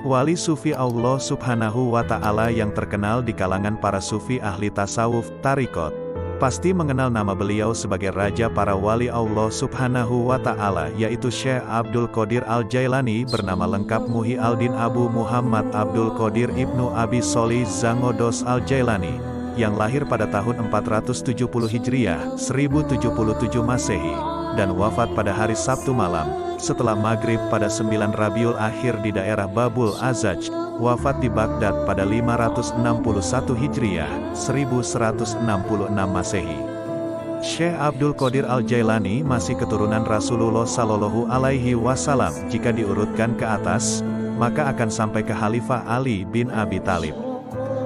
Wali sufi Allah Subhanahu wa Ta'ala yang terkenal di kalangan para sufi ahli tasawuf, tarikot, pasti mengenal nama beliau sebagai raja para wali Allah Subhanahu wa Ta'ala, yaitu Syekh Abdul Qadir Al-Jailani, bernama lengkap Muhyi Al-Din Abu Muhammad Abdul Qadir Ibnu Abi Sholih Zangodos Al-Jailani, yang lahir pada tahun 470 Hijriah, 1077 Masehi, dan wafat pada hari Sabtu malam, setelah maghrib pada 9 Rabiul Akhir di daerah Babul Azaj, wafat di Baghdad pada 561 Hijriah, 1166 Masehi. Syekh Abdul Qadir Al-Jailani masih keturunan Rasulullah Shallallahu Alaihi Wasallam. Jika diurutkan ke atas, maka akan sampai ke Khalifah Ali bin Abi Thalib.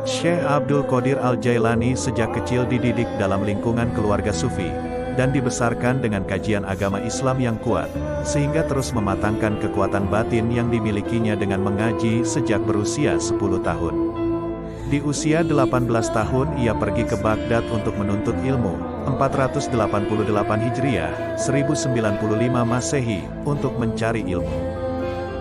Syekh Abdul Qadir Al-Jailani sejak kecil dididik dalam lingkungan keluarga sufi, dan dibesarkan dengan kajian agama Islam yang kuat, sehingga terus mematangkan kekuatan batin yang dimilikinya dengan mengaji sejak berusia 10 tahun. Di usia 18 tahun ia pergi ke Baghdad untuk menuntut ilmu, 488 Hijriah, 1095 Masehi, untuk mencari ilmu.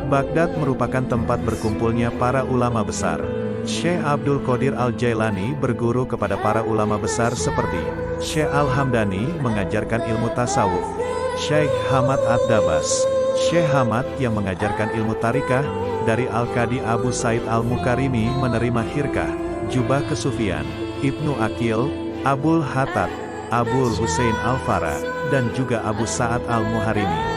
Baghdad merupakan tempat berkumpulnya para ulama besar. Syekh Abdul Qadir Al-Jailani berguru kepada para ulama besar seperti Syekh Al-Hamdani mengajarkan ilmu tasawuf, Syekh Hamad Ad-Dabas, Syekh Hamad yang mengajarkan ilmu tarikah, dari Al-Qadi Abu Said Al-Mukarimi menerima khirkah, jubah kesufian, Ibnu Aqil, Abul Hatat, Abul Husain Al-Farah, dan juga Abu Sa'ad Al-Muharimi.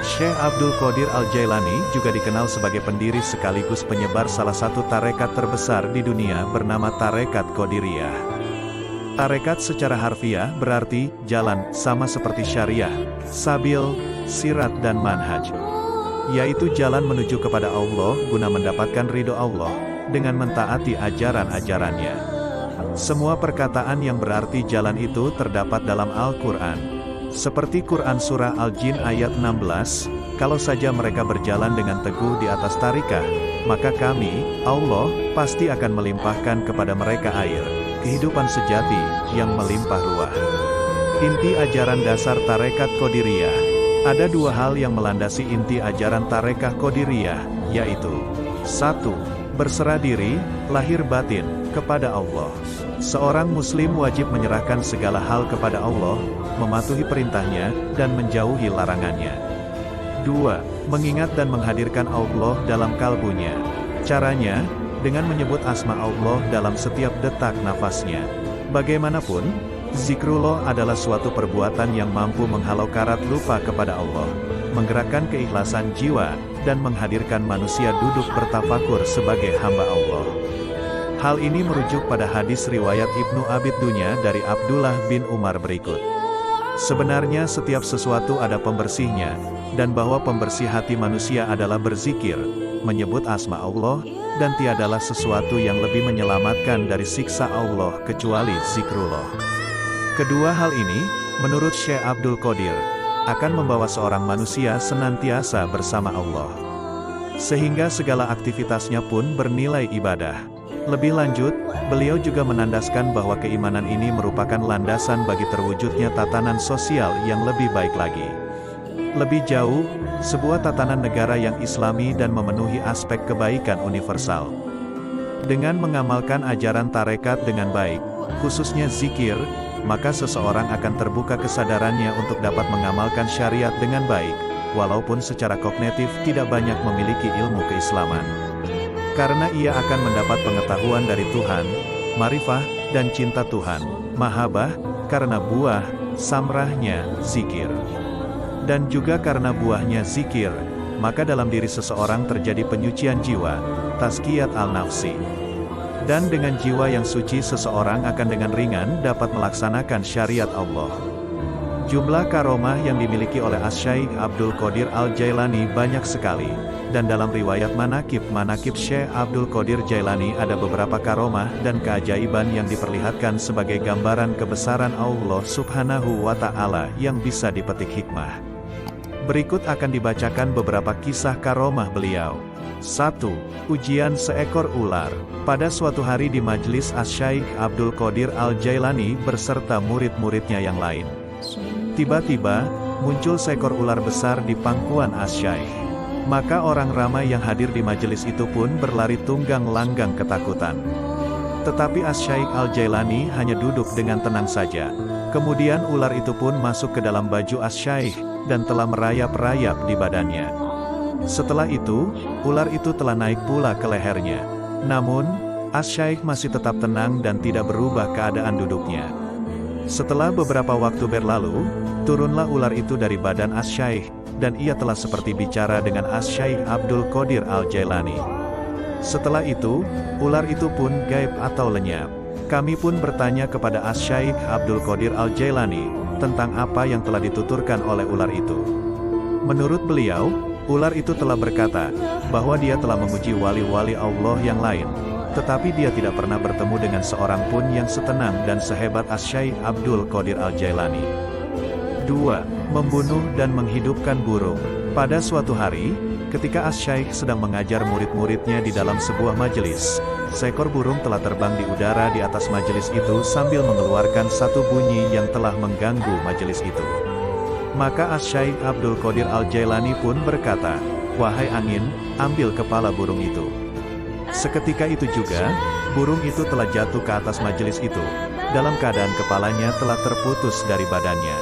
Syekh Abdul Qadir Al-Jailani juga dikenal sebagai pendiri sekaligus penyebar salah satu tarekat terbesar di dunia bernama Tarekat Qadiriyah. Tarekat secara harfiah berarti jalan, sama seperti syariah, sabil, sirat dan manhaj, yaitu jalan menuju kepada Allah guna mendapatkan ridho Allah dengan mentaati ajaran-ajarannya. Semua perkataan yang berarti jalan itu terdapat dalam Al-Quran. Seperti Quran Surah Al-Jin ayat 16, kalau saja mereka berjalan dengan teguh di atas tarikah, maka kami, Allah, pasti akan melimpahkan kepada mereka air, kehidupan sejati, yang melimpah ruah. Inti ajaran dasar Tarekat Qadiriyah. Ada dua hal yang melandasi inti ajaran Tarekat Qadiriyah, yaitu 1. Berserah diri, lahir batin, kepada Allah. Seorang muslim wajib menyerahkan segala hal kepada Allah, mematuhi perintahnya, dan menjauhi larangannya. 2. Mengingat dan menghadirkan Allah dalam kalbunya. Caranya, dengan menyebut asma Allah dalam setiap detak nafasnya. Bagaimanapun, zikrullah adalah suatu perbuatan yang mampu menghalau karat lupa kepada Allah, menggerakkan keikhlasan jiwa, dan menghadirkan manusia duduk bertafakur sebagai hamba Allah. Hal ini merujuk pada hadis riwayat Ibnu Abi Dunya dari Abdullah bin Umar berikut. Sebenarnya setiap sesuatu ada pembersihnya, dan bahwa pembersih hati manusia adalah berzikir, menyebut asma Allah, dan tiadalah sesuatu yang lebih menyelamatkan dari siksa Allah kecuali zikrullah. Kedua hal ini, menurut Syekh Abdul Qadir, akan membawa seorang manusia senantiasa bersama Allah, sehingga segala aktivitasnya pun bernilai ibadah. Lebih lanjut, beliau juga menandaskan bahwa keimanan ini merupakan landasan bagi terwujudnya tatanan sosial yang lebih baik lagi. Lebih jauh, sebuah tatanan negara yang islami dan memenuhi aspek kebaikan universal. Dengan mengamalkan ajaran tarekat dengan baik, khususnya zikir, maka seseorang akan terbuka kesadarannya untuk dapat mengamalkan syariat dengan baik, walaupun secara kognitif tidak banyak memiliki ilmu keislaman. Karena ia akan mendapat pengetahuan dari Tuhan, marifah, dan cinta Tuhan, mahabbah, karena buah, samrahnya, zikir. Dan juga karena buahnya zikir, maka dalam diri seseorang terjadi penyucian jiwa, tazkiyat al-nafsi. Dan dengan jiwa yang suci seseorang akan dengan ringan dapat melaksanakan syariat Allah. Jumlah karomah yang dimiliki oleh Asy-Syaikh Abdul Qadir Al-Jailani banyak sekali, dan dalam riwayat manakib Syekh Abdul Qadir Jailani ada beberapa karomah dan keajaiban yang diperlihatkan sebagai gambaran kebesaran Allah Subhanahu wa Ta'ala yang bisa dipetik hikmah. Berikut akan dibacakan beberapa kisah karomah beliau. 1. Ujian seekor ular. Pada suatu hari di majlis Asy-Syaikh Abdul Qadir Al-Jailani beserta murid-muridnya yang lain. Tiba-tiba, muncul seekor ular besar di pangkuan Asy-Syaikh. Maka orang ramai yang hadir di majelis itu pun berlari tunggang langgang ketakutan. Tetapi Asy-Syaikh Al-Jailani hanya duduk dengan tenang saja. Kemudian ular itu pun masuk ke dalam baju Asy-Syaikh, dan telah merayap-rayap di badannya. Setelah itu, ular itu telah naik pula ke lehernya. Namun, Asy-Syaikh masih tetap tenang dan tidak berubah keadaan duduknya. Setelah beberapa waktu berlalu, turunlah ular itu dari badan Asy-Syaikh, dan ia telah seperti bicara dengan Asy-Syaikh Abdul Qadir Al-Jailani. Setelah itu, ular itu pun gaib atau lenyap. Kami pun bertanya kepada Asy-Syaikh Abdul Qadir Al-Jailani, tentang apa yang telah dituturkan oleh ular itu. Menurut beliau, ular itu telah berkata, bahwa dia telah memuji wali-wali Allah yang lain, tetapi dia tidak pernah bertemu dengan seorang pun yang setenang dan sehebat Asy-Syaikh Abdul Qadir Al-Jailani. 2. Membunuh dan menghidupkan burung. Pada suatu hari, ketika Asy-Syaikh sedang mengajar murid-muridnya di dalam sebuah majelis, seekor burung telah terbang di udara di atas majelis itu sambil mengeluarkan satu bunyi yang telah mengganggu majelis itu. Maka Asy-Syaikh Abdul Qadir Al-Jailani pun berkata, "Wahai angin, ambil kepala burung itu." Seketika itu juga, burung itu telah jatuh ke atas majelis itu, dalam keadaan kepalanya telah terputus dari badannya.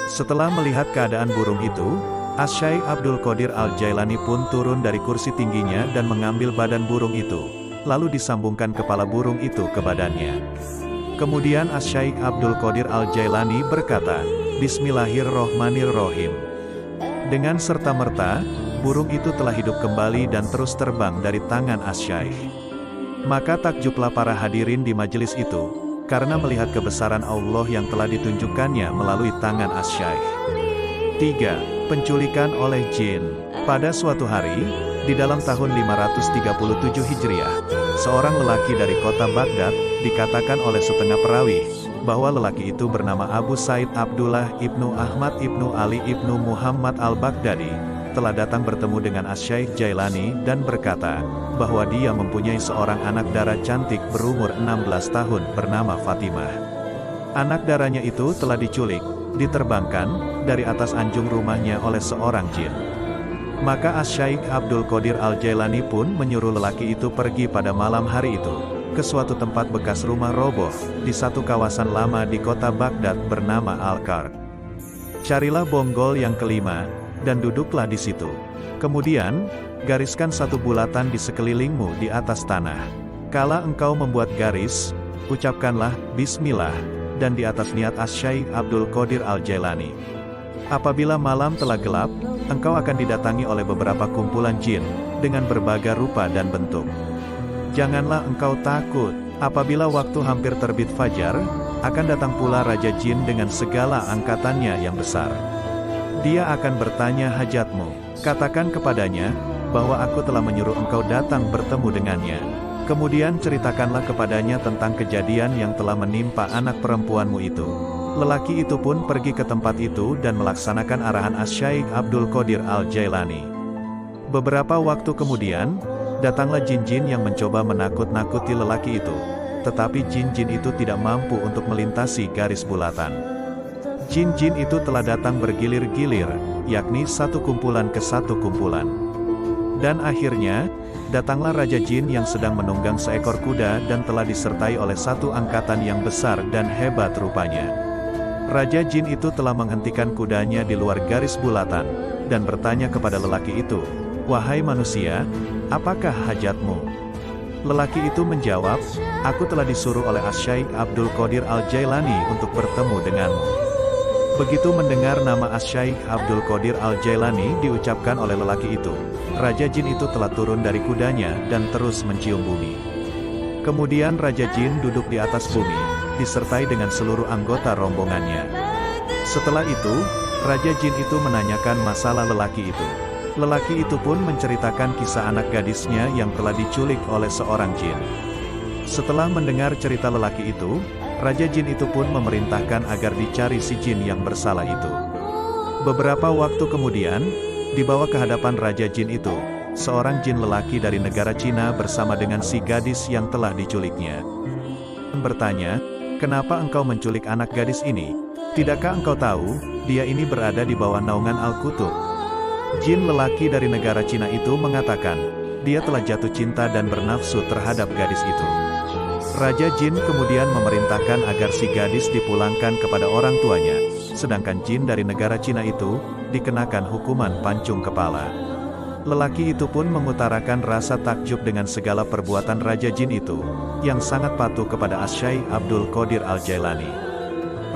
Setelah melihat keadaan burung itu, Asy-Syaikh Abdul Qadir Al-Jailani pun turun dari kursi tingginya dan mengambil badan burung itu, lalu disambungkan kepala burung itu ke badannya. Kemudian Asy-Syaikh Abdul Qadir Al-Jailani berkata, "Bismillahirrohmanirrohim." Dengan serta-merta, burung itu telah hidup kembali dan terus terbang dari tangan Asy-Syaikh. Maka takjublah para hadirin di majelis itu, karena melihat kebesaran Allah yang telah ditunjukkannya melalui tangan Asy-Syaikh. 3. Penculikan oleh jin. Pada suatu hari, di dalam tahun 537 Hijriah, seorang lelaki dari kota Baghdad, dikatakan oleh setengah perawi, bahwa lelaki itu bernama Abu Said Abdullah ibnu Ahmad ibnu Ali ibnu Muhammad al-Baghdadi, telah datang bertemu dengan Asy-Syaikh Jailani dan berkata, bahwa dia mempunyai seorang anak dara cantik berumur 16 tahun bernama Fatimah. Anak daranya itu telah diculik, diterbangkan, dari atas anjung rumahnya oleh seorang jin. Maka Asy-Syaikh Abdul Qadir Al-Jailani pun menyuruh lelaki itu pergi pada malam hari itu, ke suatu tempat bekas rumah roboh, di satu kawasan lama di kota Baghdad bernama Al-Karq. Carilah bonggol yang kelima, dan duduklah di situ. Kemudian, gariskan satu bulatan di sekelilingmu di atas tanah. Kala engkau membuat garis, ucapkanlah Bismillah, dan di atas niat Asy-Syaikh Abdul Qadir Al-Jailani. Apabila malam telah gelap, engkau akan didatangi oleh beberapa kumpulan jin, dengan berbagai rupa dan bentuk. Janganlah engkau takut, apabila waktu hampir terbit fajar, akan datang pula Raja Jin dengan segala angkatannya yang besar. Dia akan bertanya hajatmu. Katakan kepadanya, bahwa aku telah menyuruh engkau datang bertemu dengannya. Kemudian ceritakanlah kepadanya tentang kejadian yang telah menimpa anak perempuanmu itu. Lelaki itu pun pergi ke tempat itu dan melaksanakan arahan Asy-Syaikh Abdul Qadir Al-Jailani. Beberapa waktu kemudian, datanglah jin-jin yang mencoba menakut-nakuti lelaki itu. Tetapi jin-jin itu tidak mampu untuk melintasi garis bulatan. Jin-jin itu telah datang bergilir-gilir, yakni satu kumpulan ke satu kumpulan. Dan akhirnya, datanglah Raja Jin yang sedang menunggang seekor kuda dan telah disertai oleh satu angkatan yang besar dan hebat rupanya. Raja Jin itu telah menghentikan kudanya di luar garis bulatan, dan bertanya kepada lelaki itu, "Wahai manusia, apakah hajatmu?" Lelaki itu menjawab, "Aku telah disuruh oleh Asy-Syaikh Abdul Qadir Al-Jailani untuk bertemu denganmu." Begitu mendengar nama Asy-Syaikh Abdul Qadir Al-Jailani diucapkan oleh lelaki itu, Raja Jin itu telah turun dari kudanya dan terus mencium bumi. Kemudian Raja Jin duduk di atas bumi, disertai dengan seluruh anggota rombongannya. Setelah itu, Raja Jin itu menanyakan masalah lelaki itu. Lelaki itu pun menceritakan kisah anak gadisnya yang telah diculik oleh seorang jin. Setelah mendengar cerita lelaki itu, Raja Jin itu pun memerintahkan agar dicari si jin yang bersalah itu. Beberapa waktu kemudian, dibawa ke hadapan Raja Jin itu, seorang jin lelaki dari negara Cina bersama dengan si gadis yang telah diculiknya. Bertanya, "Kenapa engkau menculik anak gadis ini? Tidakkah engkau tahu, dia ini berada di bawah naungan Al-Qutub?" Jin lelaki dari negara Cina itu mengatakan, dia telah jatuh cinta dan bernafsu terhadap gadis itu. Raja Jin kemudian memerintahkan agar si gadis dipulangkan kepada orang tuanya, sedangkan Jin dari negara Cina itu dikenakan hukuman pancung kepala. Lelaki itu pun mengutarakan rasa takjub dengan segala perbuatan Raja Jin itu, yang sangat patuh kepada Asy-Syaikh Abdul Qadir Al-Jailani.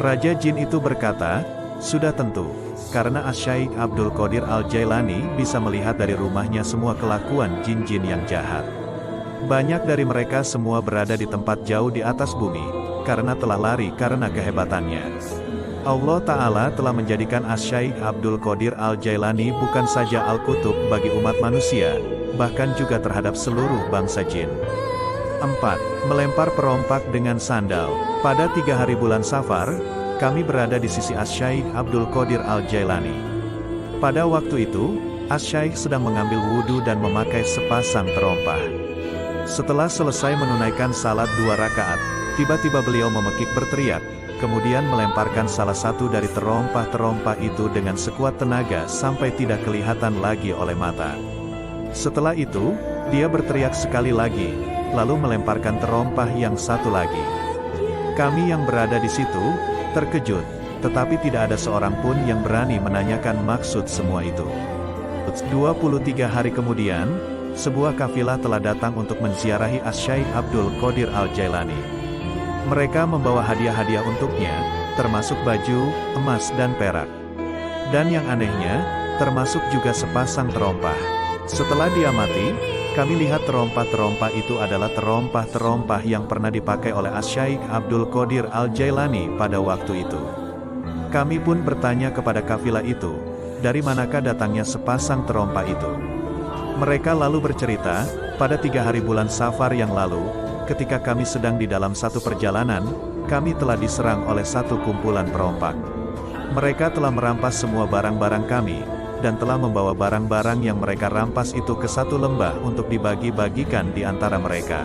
Raja Jin itu berkata, sudah tentu, karena Asy-Syaikh Abdul Qadir Al-Jailani bisa melihat dari rumahnya semua kelakuan jin-jin yang jahat. Banyak dari mereka semua berada di tempat jauh di atas bumi, karena telah lari karena kehebatannya. Allah Ta'ala telah menjadikan Asy-Syaikh Abdul Qadir Al-Jailani bukan saja Al-Qutub bagi umat manusia, bahkan juga terhadap seluruh bangsa jin. 4. Melempar perompak dengan sandal. Pada 3 hari bulan Safar, kami berada di sisi Asy-Syaikh Abdul Qadir Al-Jailani. Pada waktu itu, Asy-Syaikh sedang mengambil wudhu dan memakai sepasang terompah. Setelah selesai menunaikan salat 2 rakaat, tiba-tiba beliau memekik berteriak, kemudian melemparkan salah satu dari terompah-terompah itu dengan sekuat tenaga sampai tidak kelihatan lagi oleh mata. Setelah itu, dia berteriak sekali lagi, lalu melemparkan terompah yang satu lagi. Kami yang berada di situ terkejut, tetapi tidak ada seorang pun yang berani menanyakan maksud semua itu. 23 hari kemudian, sebuah kafilah telah datang untuk menziarahi Asy-Syaikh Abdul Qadir Al-Jailani. Mereka membawa hadiah-hadiah untuknya, termasuk baju, emas dan perak. Dan yang anehnya, termasuk juga sepasang terompah. Setelah dia mati, kami lihat terompah-terompah itu adalah terompah-terompah yang pernah dipakai oleh Asy-Syaikh Abdul Qadir Al-Jailani pada waktu itu. Kami pun bertanya kepada kafilah itu, dari manakah datangnya sepasang terompah itu. Mereka lalu bercerita, pada 3 hari bulan Safar yang lalu, ketika kami sedang di dalam satu perjalanan, kami telah diserang oleh satu kumpulan perompak. Mereka telah merampas semua barang-barang kami, dan telah membawa barang-barang yang mereka rampas itu ke satu lembah untuk dibagi-bagikan di antara mereka.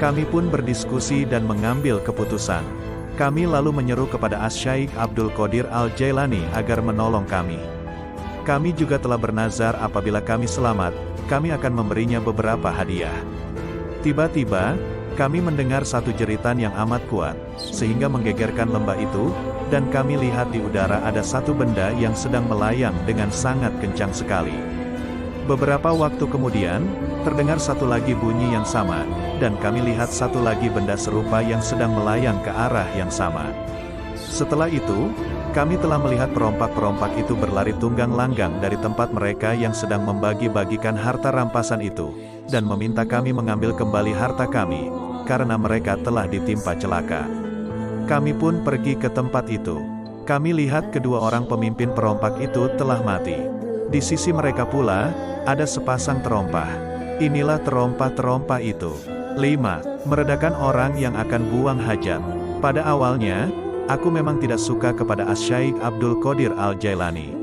Kami pun berdiskusi dan mengambil keputusan. Kami lalu menyeru kepada Asy-Syaikh Abdul Qadir Al-Jailani agar menolong kami. Kami juga telah bernazar apabila kami selamat, kami akan memberinya beberapa hadiah. Tiba-tiba, kami mendengar satu jeritan yang amat kuat, sehingga menggegerkan lembah itu, dan kami lihat di udara ada satu benda yang sedang melayang dengan sangat kencang sekali. Beberapa waktu kemudian, terdengar satu lagi bunyi yang sama, dan kami lihat satu lagi benda serupa yang sedang melayang ke arah yang sama. Setelah itu, kami telah melihat perompak-perompak itu berlari tunggang langgang dari tempat mereka yang sedang membagi-bagikan harta rampasan itu, dan meminta kami mengambil kembali harta kami, karena mereka telah ditimpa celaka. Kami pun pergi ke tempat itu. Kami lihat kedua orang pemimpin perompak itu telah mati. Di sisi mereka pula, ada sepasang terompah. Inilah terompah-terompah itu. 5. Meredakan orang yang akan buang hajat. Pada awalnya, aku memang tidak suka kepada Asy-Syaikh Abdul Qadir Al-Jailani.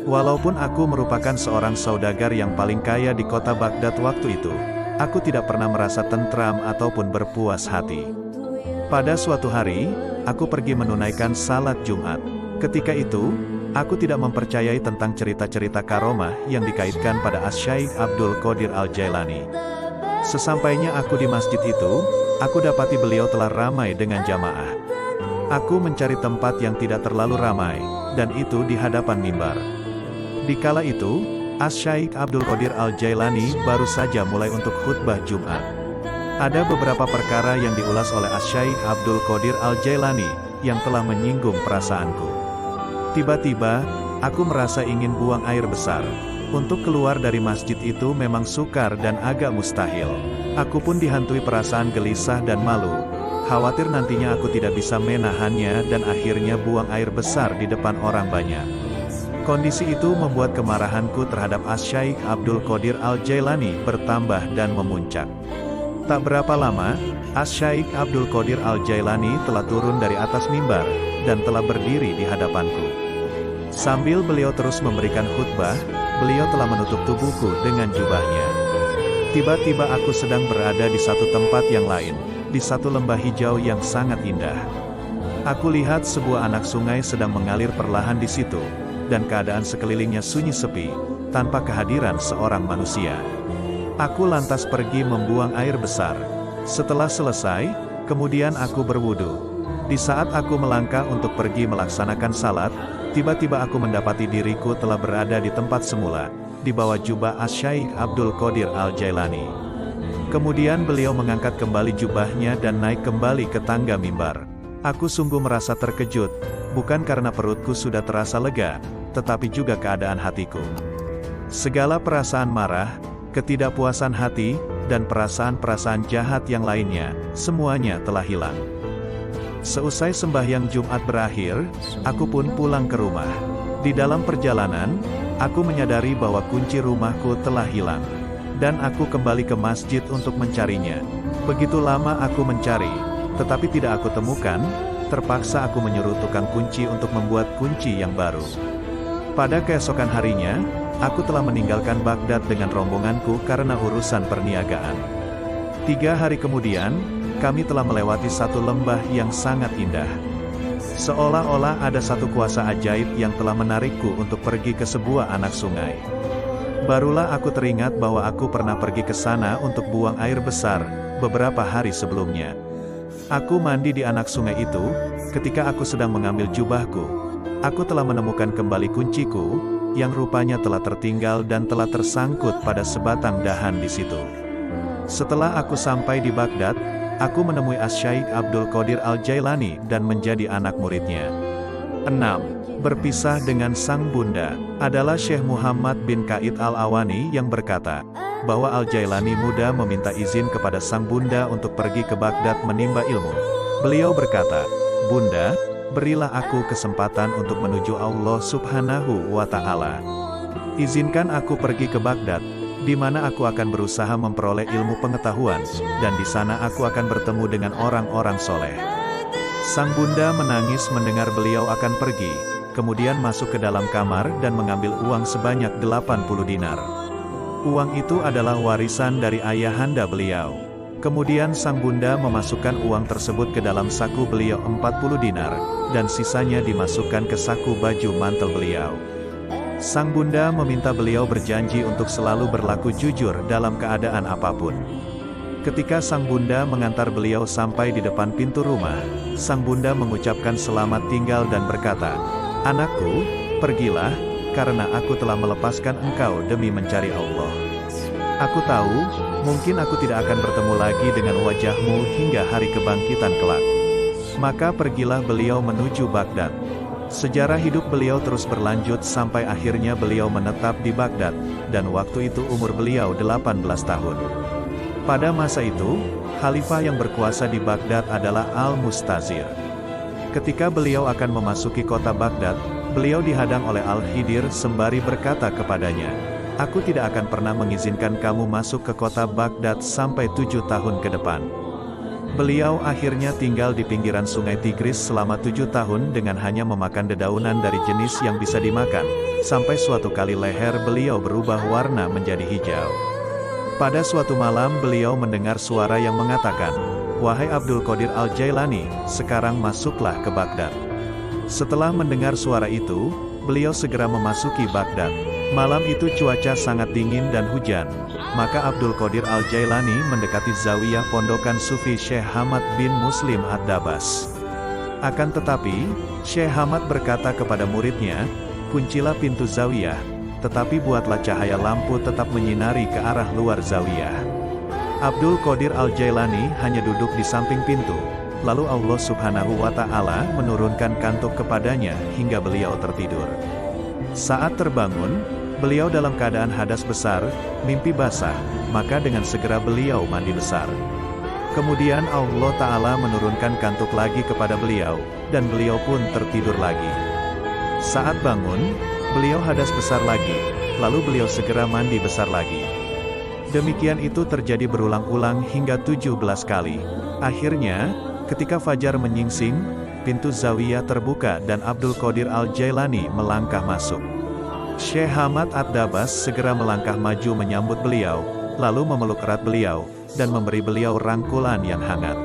Walaupun aku merupakan seorang saudagar yang paling kaya di kota Baghdad waktu itu, aku tidak pernah merasa tentram ataupun berpuas hati. Pada suatu hari, aku pergi menunaikan salat Jumat. Ketika itu, aku tidak mempercayai tentang cerita-cerita karomah yang dikaitkan pada Asy-Syaikh Abdul Qadir Al-Jailani. Sesampainya aku di masjid itu, aku dapati beliau telah ramai dengan jamaah. Aku mencari tempat yang tidak terlalu ramai, dan itu di hadapan mimbar. Di kala itu, Asy-Syaikh Abdul Qadir Al-Jailani baru saja mulai untuk khutbah Jumat. Ada beberapa perkara yang diulas oleh Asy-Syaikh Abdul Qadir Al-Jailani, yang telah menyinggung perasaanku. Tiba-tiba, aku merasa ingin buang air besar. Untuk keluar dari masjid itu memang sukar dan agak mustahil. Aku pun dihantui perasaan gelisah dan malu. Khawatir nantinya aku tidak bisa menahannya dan akhirnya buang air besar di depan orang banyak. Kondisi itu membuat kemarahanku terhadap Asy-Syaikh Abdul Qadir Al-Jailani bertambah dan memuncak. Tak berapa lama, Asy-Syaikh Abdul Qadir Al-Jailani telah turun dari atas mimbar, dan telah berdiri di hadapanku. Sambil beliau terus memberikan khutbah, beliau telah menutup tubuhku dengan jubahnya. Tiba-tiba aku sedang berada di satu tempat yang lain, di satu lembah hijau yang sangat indah. Aku lihat sebuah anak sungai sedang mengalir perlahan di situ, dan keadaan sekelilingnya sunyi sepi, tanpa kehadiran seorang manusia. Aku lantas pergi membuang air besar. Setelah selesai, kemudian aku berwudu. Di saat aku melangkah untuk pergi melaksanakan salat, tiba-tiba aku mendapati diriku telah berada di tempat semula, di bawah jubah Asy-Syaikh Abdul Qadir Al-Jailani. Kemudian beliau mengangkat kembali jubahnya dan naik kembali ke tangga mimbar. Aku sungguh merasa terkejut, bukan karena perutku sudah terasa lega, tetapi juga keadaan hatiku. Segala perasaan marah, ketidakpuasan hati, dan perasaan-perasaan jahat yang lainnya, semuanya telah hilang. Seusai sembahyang Jumat berakhir, aku pun pulang ke rumah. Di dalam perjalanan, aku menyadari bahwa kunci rumahku telah hilang. Dan aku kembali ke masjid untuk mencarinya. Begitu lama aku mencari, tetapi tidak aku temukan, terpaksa aku menyuruh tukang kunci untuk membuat kunci yang baru. Pada keesokan harinya, aku telah meninggalkan Baghdad dengan rombonganku karena urusan perniagaan. 3 hari kemudian, kami telah melewati satu lembah yang sangat indah. Seolah-olah ada satu kuasa ajaib yang telah menarikku untuk pergi ke sebuah anak sungai. Barulah aku teringat bahwa aku pernah pergi ke sana untuk buang air besar, beberapa hari sebelumnya. Aku mandi di anak sungai itu, ketika aku sedang mengambil jubahku. Aku telah menemukan kembali kunciku, yang rupanya telah tertinggal dan telah tersangkut pada sebatang dahan di situ. Setelah aku sampai di Baghdad, aku menemui Asy-Syaikh Abdul Qadir Al-Jailani dan menjadi anak muridnya. 6. Berpisah dengan sang bunda, adalah Syekh Muhammad bin Qaid Al-Awani yang berkata, bahwa Al-Jailani muda meminta izin kepada sang bunda untuk pergi ke Baghdad menimba ilmu. Beliau berkata, "Bunda, berilah aku kesempatan untuk menuju Allah Subhanahu wa Ta'ala. Izinkan aku pergi ke Baghdad, di mana aku akan berusaha memperoleh ilmu pengetahuan, dan di sana aku akan bertemu dengan orang-orang soleh." Sang bunda menangis mendengar beliau akan pergi, kemudian masuk ke dalam kamar dan mengambil uang sebanyak 80 dinar. Uang itu adalah warisan dari ayahanda beliau. Kemudian sang bunda memasukkan uang tersebut ke dalam saku beliau 40 dinar, dan sisanya dimasukkan ke saku baju mantel beliau. Sang bunda meminta beliau berjanji untuk selalu berlaku jujur dalam keadaan apapun. Ketika sang bunda mengantar beliau sampai di depan pintu rumah, sang bunda mengucapkan selamat tinggal dan berkata, "Anakku, pergilah, karena aku telah melepaskan engkau demi mencari Allah. Aku tahu, mungkin aku tidak akan bertemu lagi dengan wajahmu hingga hari kebangkitan kelak." Maka pergilah beliau menuju Baghdad. Sejarah hidup beliau terus berlanjut sampai akhirnya beliau menetap di Baghdad, dan waktu itu umur beliau 18 tahun. Pada masa itu, khalifah yang berkuasa di Baghdad adalah Al-Mustazir. Ketika beliau akan memasuki kota Baghdad, beliau dihadang oleh Al-Khidir sembari berkata kepadanya, "Aku tidak akan pernah mengizinkan kamu masuk ke kota Baghdad sampai 7 tahun ke depan." Beliau akhirnya tinggal di pinggiran sungai Tigris selama 7 tahun dengan hanya memakan dedaunan dari jenis yang bisa dimakan, sampai suatu kali leher beliau berubah warna menjadi hijau. Pada suatu malam beliau mendengar suara yang mengatakan, "Wahai Abdul Qadir Al-Jailani, sekarang masuklah ke Baghdad." Setelah mendengar suara itu, beliau segera memasuki Baghdad. Malam itu cuaca sangat dingin dan hujan, maka Abdul Qadir Al-Jailani mendekati zawiyah pondokan Sufi Syekh Hamad bin Muslim Ad-Dabas. Akan tetapi, Syekh Hamad berkata kepada muridnya, "Kuncilah pintu zawiyah, tetapi buatlah cahaya lampu tetap menyinari ke arah luar zawiyah." Abdul Qadir Al-Jailani hanya duduk di samping pintu, lalu Allah Subhanahu wa Ta'ala menurunkan kantuk kepadanya hingga beliau tertidur. Saat terbangun, beliau dalam keadaan hadas besar, mimpi basah, maka dengan segera beliau mandi besar. Kemudian Allah Ta'ala menurunkan kantuk lagi kepada beliau, dan beliau pun tertidur lagi. Saat bangun, beliau hadas besar lagi, lalu beliau segera mandi besar lagi. Demikian itu terjadi berulang-ulang hingga 17 kali. Akhirnya, ketika fajar menyingsing, pintu zawiyah terbuka dan Abdul Qadir Al-Jailani melangkah masuk. Syekh Hamad Ad-Dabas segera melangkah maju menyambut beliau, lalu memeluk erat beliau, dan memberi beliau rangkulan yang hangat.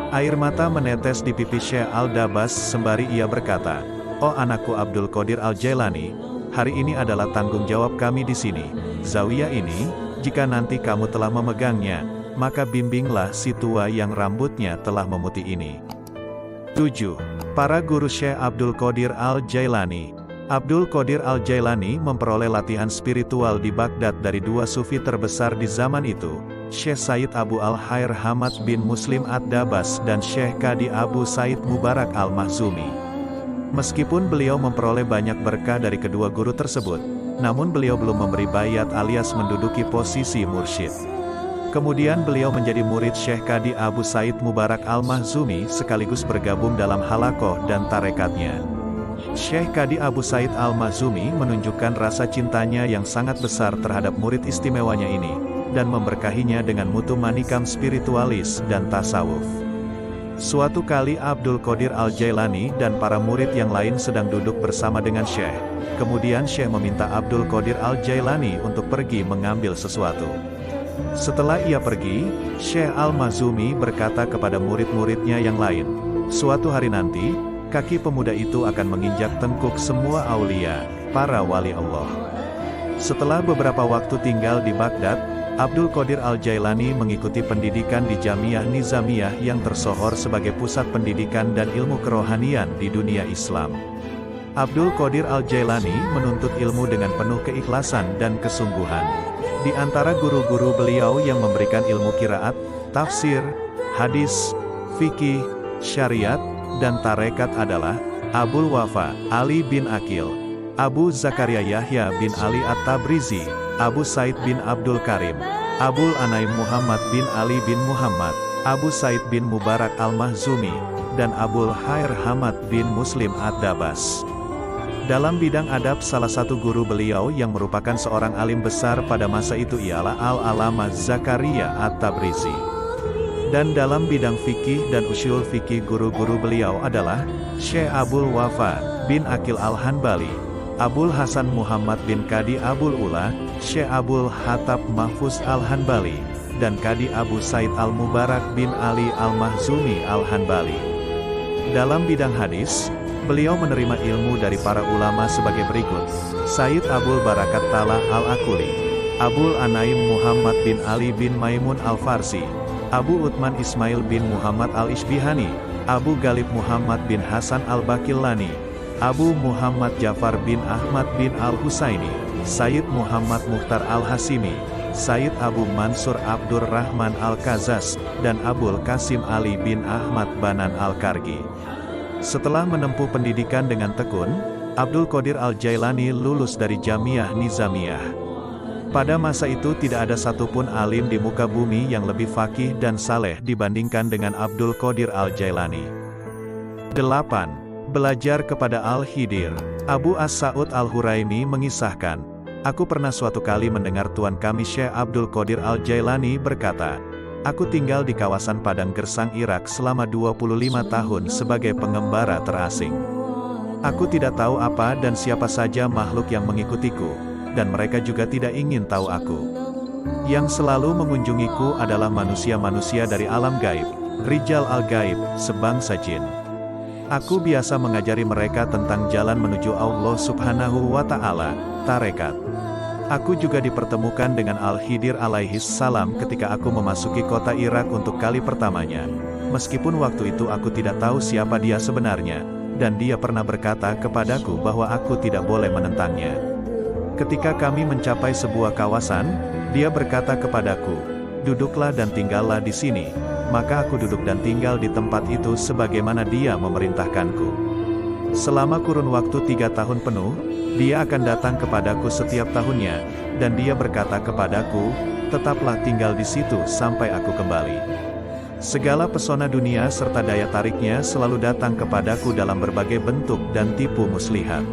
Air mata menetes di pipi Syekh Al-Dabas sembari ia berkata, "Oh anakku Abdul Qadir Al-Jailani, hari ini adalah tanggung jawab kami di sini. Zawiyah ini, jika nanti kamu telah memegangnya, maka bimbinglah si tua yang rambutnya telah memutih ini. 7. Para guru Syekh Abdul Qadir Al-Jailani. Abdul Qadir Al-Jailani memperoleh latihan spiritual di Baghdad dari dua sufi terbesar di zaman itu, Syekh Said Abu Al-Khair Hamad bin Muslim Ad-Dabas dan Syekh Qadi Abu Said Mubarak Al-Mahzumi. Meskipun beliau memperoleh banyak berkah dari kedua guru tersebut, namun beliau belum memberi bayat alias menduduki posisi mursyid. Kemudian beliau menjadi murid Syekh Qadi Abu Said Mubarak Al-Mahzumi sekaligus bergabung dalam halakoh dan tarekatnya. Syekh Qadi Abu Said Al-Mahzumi menunjukkan rasa cintanya yang sangat besar terhadap murid istimewanya ini, dan memberkahinya dengan mutu manikam spiritualis dan tasawuf. Suatu kali Abdul Qadir Al-Jailani dan para murid yang lain sedang duduk bersama dengan Syekh. Kemudian Syekh meminta Abdul Qadir Al-Jailani untuk pergi mengambil sesuatu. Setelah ia pergi, Syekh Al-Mahzumi berkata kepada murid-muridnya yang lain, "Suatu hari nanti, kaki pemuda itu akan menginjak tengkuk semua aulia, para wali Allah." Setelah beberapa waktu tinggal di Baghdad, Abdul Qadir Al-Jailani mengikuti pendidikan di Jamiah Nizamiyah yang tersohor sebagai pusat pendidikan dan ilmu kerohanian di dunia Islam. Abdul Qadir Al-Jailani menuntut ilmu dengan penuh keikhlasan dan kesungguhan. Di antara guru-guru beliau yang memberikan ilmu qiraat, tafsir, hadis, fikih, syariat, dan tarekat adalah Abul Wafa Ali bin Aqil, Abu Zakaria Yahya bin Ali At-Tabrizi, Abu Said bin Abdul Karim, Abul Anaim Muhammad bin Ali bin Muhammad, Abu Said bin Mubarak Al-Mahzumi, dan Abul Khair Hamad bin Muslim Ad-Dabas. Dalam bidang adab, salah satu guru beliau yang merupakan seorang alim besar pada masa itu ialah Al-Alama Zakaria At-Tabrizi. Dan dalam bidang fikih dan usyul fikih, guru-guru beliau adalah Syekh Abul Wafa bin Aqil Al-Hanbali, Abul Hasan Muhammad bin Qadi Abul Ula, Syekh Abul Hatab Mahfuz Al-Hanbali, dan Qadi Abu Said Al-Mubarak bin Ali Al-Mahzumi Al-Hanbali. Dalam bidang hadis, beliau menerima ilmu dari para ulama sebagai berikut: Said Abul Barakat Talah Al-Akuli, Abul Anaim Muhammad bin Ali bin Maimun Al-Farsi, Abu Uthman Ismail bin Muhammad Al-Ishbihani, Abu Galib Muhammad bin Hasan Al-Bakillani, Abu Muhammad Jafar bin Ahmad bin Al-Husaini, Sayyid Muhammad Mukhtar Al-Hasimi, Sayyid Abu Mansur Abdur Rahman Al-Kazas, dan Abul Qasim Ali bin Ahmad Banan Al-Kargi. Setelah menempuh pendidikan dengan tekun, Abdul Qadir Al-Jailani lulus dari Jamiah Nizamiyah. Pada masa itu tidak ada satupun alim di muka bumi yang lebih faqih dan saleh dibandingkan dengan Abdul Qadir Al-Jailani. 8. Belajar kepada Al-Khidir. Abu As-Sa'ud Al-Huraimi mengisahkan, "Aku pernah suatu kali mendengar tuan kami Syekh Abdul Qadir Al-Jailani berkata, aku tinggal di kawasan Padang Gersang Irak selama 25 tahun sebagai pengembara terasing. Aku tidak tahu apa dan siapa saja makhluk yang mengikutiku, dan mereka juga tidak ingin tahu aku. Yang selalu mengunjungiku adalah manusia-manusia dari alam gaib, Rijal al-Gaib, sebangsa jin. Aku biasa mengajari mereka tentang jalan menuju Allah Subhanahu wa Ta'ala, tarekat. Aku juga dipertemukan dengan Al-Khidir alaihis salam ketika aku memasuki kota Irak untuk kali pertamanya. Meskipun waktu itu aku tidak tahu siapa dia sebenarnya, dan dia pernah berkata kepadaku bahwa aku tidak boleh menentangnya. Ketika kami mencapai sebuah kawasan, dia berkata kepadaku, duduklah dan tinggallah di sini. Maka aku duduk dan tinggal di tempat itu sebagaimana dia memerintahkanku. Selama kurun waktu 3 tahun penuh, dia akan datang kepadaku setiap tahunnya, dan dia berkata kepadaku, tetaplah tinggal di situ sampai aku kembali. Segala pesona dunia serta daya tariknya selalu datang kepadaku dalam berbagai bentuk dan tipu muslihat.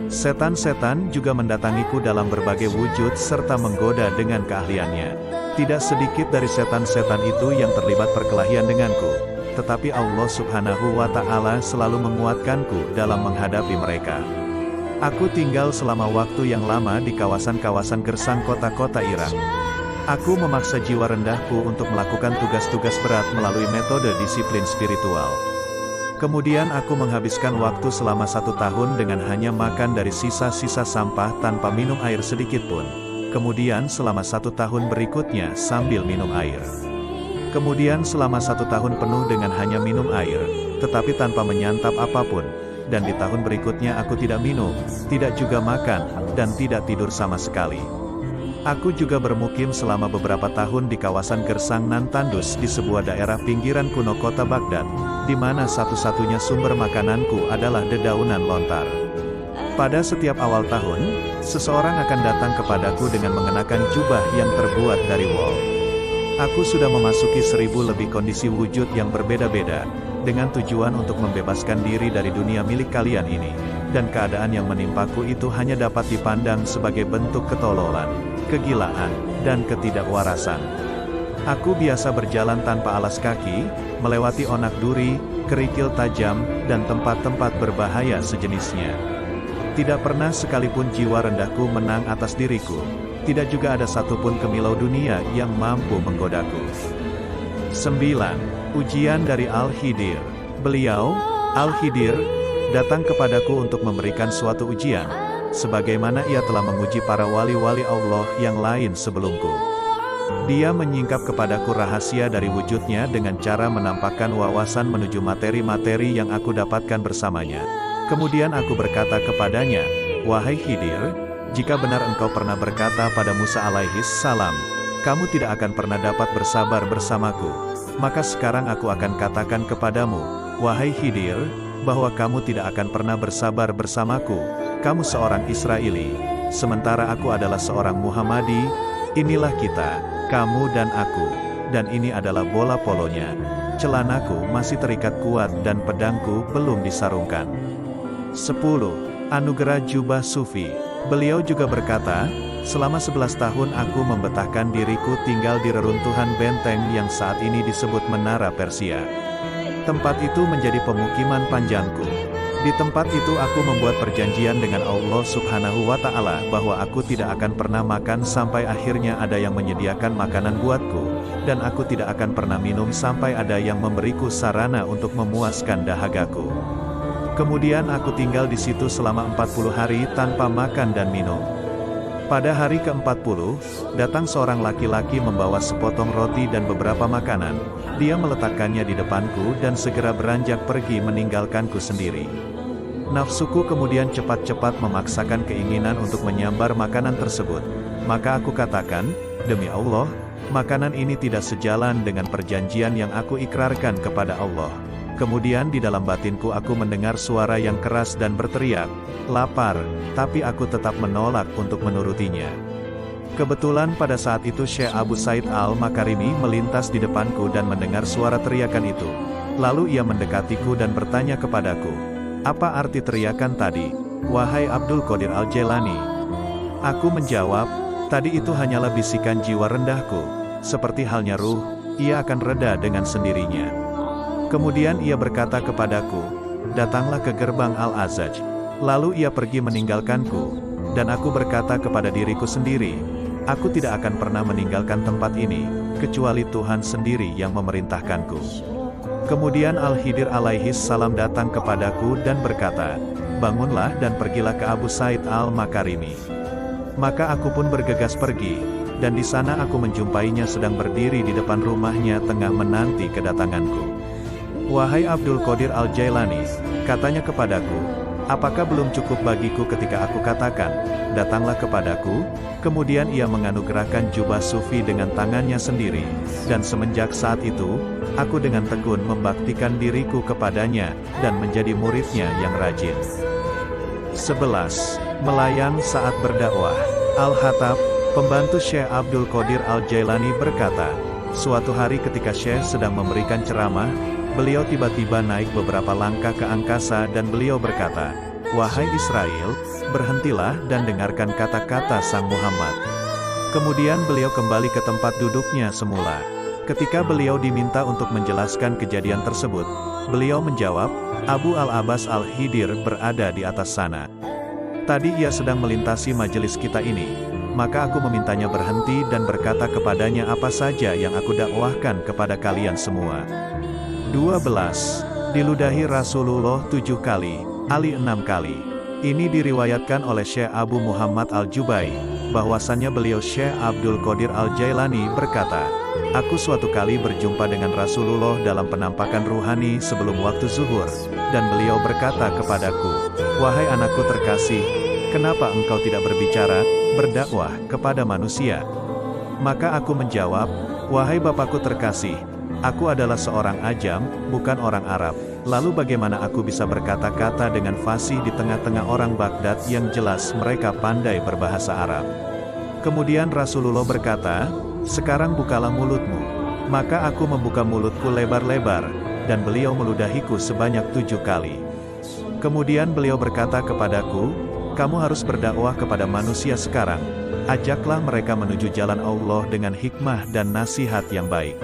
Setan-setan juga mendatangiku dalam berbagai wujud serta menggoda dengan keahliannya. Tidak sedikit dari setan-setan itu yang terlibat perkelahian denganku, tetapi Allah Subhanahu wa Ta'ala selalu menguatkanku dalam menghadapi mereka. Aku tinggal selama waktu yang lama di kawasan-kawasan gersang kota-kota Irak. Aku memaksa jiwa rendahku untuk melakukan tugas-tugas berat melalui metode disiplin spiritual. Kemudian aku menghabiskan waktu selama 1 tahun dengan hanya makan dari sisa-sisa sampah tanpa minum air sedikit pun. Kemudian selama 1 tahun berikutnya sambil minum air. Kemudian selama 1 tahun penuh dengan hanya minum air, tetapi tanpa menyantap apapun. Dan di tahun berikutnya aku tidak minum, tidak juga makan, dan tidak tidur sama sekali. Aku juga bermukim selama beberapa tahun di kawasan Gersang Nan Tandus di sebuah daerah pinggiran kuno kota Baghdad, di mana satu-satunya sumber makananku adalah dedaunan lontar. Pada setiap awal tahun, seseorang akan datang kepadaku dengan mengenakan jubah yang terbuat dari wol. Aku sudah memasuki 1000 lebih kondisi wujud yang berbeda-beda, dengan tujuan untuk membebaskan diri dari dunia milik kalian ini. Dan keadaan yang menimpaku itu hanya dapat dipandang sebagai bentuk ketololan, kegilaan, dan ketidakwarasan. Aku biasa berjalan tanpa alas kaki, melewati onak duri, kerikil tajam, dan tempat-tempat berbahaya sejenisnya. Tidak pernah sekalipun jiwa rendahku menang atas diriku. Tidak juga ada satupun kemilau dunia yang mampu menggodaku. 9. Ujian dari Al-Khidir. Beliau, Al-Khidir, datang kepadaku untuk memberikan suatu ujian, sebagaimana ia telah menguji para wali-wali Allah yang lain sebelumku. Dia menyingkap kepadaku rahasia dari wujudnya dengan cara menampakkan wawasan menuju materi-materi yang aku dapatkan bersamanya. Kemudian aku berkata kepadanya, "Wahai Khidir, jika benar engkau pernah berkata pada Musa alaihis salam, kamu tidak akan pernah dapat bersabar bersamaku, maka sekarang aku akan katakan kepadamu, wahai Khidir, bahwa kamu tidak akan pernah bersabar bersamaku. Kamu seorang Israeli, sementara aku adalah seorang Muhammadi. Inilah kita, kamu dan aku, dan ini adalah bola polonya. Celanaku masih terikat kuat dan pedangku belum disarungkan." 10. Anugerah Jubah Sufi. Beliau juga berkata, "Selama 11 tahun aku membetahkan diriku tinggal di reruntuhan benteng yang saat ini disebut Menara Persia. Tempat itu menjadi pemukiman panjangku. Di tempat itu aku membuat perjanjian dengan Allah Subhanahu wa Ta'ala bahwa aku tidak akan pernah makan sampai akhirnya ada yang menyediakan makanan buatku, dan aku tidak akan pernah minum sampai ada yang memberiku sarana untuk memuaskan dahagaku. Kemudian aku tinggal di situ selama 40 hari tanpa makan dan minum. Pada hari ke-40, datang seorang laki-laki membawa sepotong roti dan beberapa makanan. Dia meletakkannya di depanku dan segera beranjak pergi meninggalkanku sendiri. Nafsuku kemudian cepat-cepat memaksakan keinginan untuk menyambar makanan tersebut. Maka aku katakan, demi Allah, makanan ini tidak sejalan dengan perjanjian yang aku ikrarkan kepada Allah. Kemudian di dalam batinku aku mendengar suara yang keras dan berteriak, lapar, tapi aku tetap menolak untuk menurutinya. Kebetulan pada saat itu Syekh Abu Said Al-Makarimi melintas di depanku dan mendengar suara teriakan itu. Lalu ia mendekatiku dan bertanya kepadaku, "Apa arti teriakan tadi, wahai Abdul Qadir Al-Jailani?" Aku menjawab, "Tadi itu hanyalah bisikan jiwa rendahku. Seperti halnya ruh, ia akan reda dengan sendirinya." Kemudian ia berkata kepadaku, "Datanglah ke gerbang Al-Azaj." Lalu ia pergi meninggalkanku, dan aku berkata kepada diriku sendiri, "Aku tidak akan pernah meninggalkan tempat ini, kecuali Tuhan sendiri yang memerintahkanku." Kemudian Al-Khidir alaihis salam datang kepadaku dan berkata, "Bangunlah dan pergilah ke Abu Said Al-Makarimi." Maka aku pun bergegas pergi, dan di sana aku menjumpainya sedang berdiri di depan rumahnya tengah menanti kedatanganku. "Wahai Abdul Qadir Al-Jailani," katanya kepadaku, "apakah belum cukup bagiku ketika aku katakan, datanglah kepadaku?" Kemudian ia menganugerahkan jubah sufi dengan tangannya sendiri, dan semenjak saat itu, aku dengan tekun membaktikan diriku kepadanya, dan menjadi muridnya yang rajin. 11. Melayan saat berdakwah. Al-Hattab, pembantu Syekh Abdul Qadir Al-Jailani berkata, suatu hari ketika Syekh sedang memberikan ceramah, beliau tiba-tiba naik beberapa langkah ke angkasa dan beliau berkata, "Wahai Israel, berhentilah dan dengarkan kata-kata Sang Muhammad." Kemudian beliau kembali ke tempat duduknya semula. Ketika beliau diminta untuk menjelaskan kejadian tersebut, beliau menjawab, "Abu Al-Abbas Al-Khidir berada di atas sana. Tadi ia sedang melintasi majelis kita ini, maka aku memintanya berhenti dan berkata kepadanya apa saja yang aku dakwahkan kepada kalian semua." 12. Diludahi Rasulullah 7 kali, Ali 6 kali. Ini diriwayatkan oleh Syekh Abu Muhammad Al-Jubai, bahwasannya beliau Syekh Abdul Qadir Al-Jailani berkata, "Aku suatu kali berjumpa dengan Rasulullah dalam penampakan ruhani sebelum waktu zuhur, dan beliau berkata kepadaku, 'Wahai anakku terkasih, kenapa engkau tidak berbicara, berdakwah kepada manusia?' Maka aku menjawab, 'Wahai Bapakku terkasih, aku adalah seorang ajam, bukan orang Arab. Lalu bagaimana aku bisa berkata-kata dengan fasih di tengah-tengah orang Baghdad yang jelas mereka pandai berbahasa Arab?' Kemudian Rasulullah berkata, 'Sekarang bukalah mulutmu.' Maka aku membuka mulutku lebar-lebar, dan beliau meludahiku sebanyak 7 kali. Kemudian beliau berkata kepadaku, 'Kamu harus berdakwah kepada manusia sekarang. Ajaklah mereka menuju jalan Allah dengan hikmah dan nasihat yang baik.'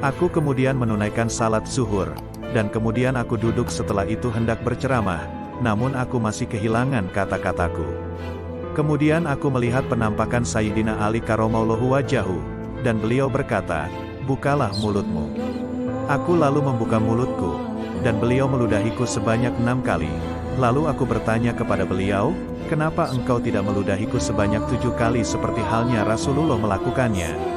Aku kemudian menunaikan salat zuhur, dan kemudian aku duduk setelah itu hendak berceramah, namun aku masih kehilangan kata-kataku. Kemudian aku melihat penampakan Sayyidina Ali karramallahu wajahu, dan beliau berkata, 'Bukalah mulutmu.' Aku lalu membuka mulutku, dan beliau meludahiku sebanyak 6 kali. Lalu aku bertanya kepada beliau, 'Kenapa engkau tidak meludahiku sebanyak 7 kali seperti halnya Rasulullah melakukannya?'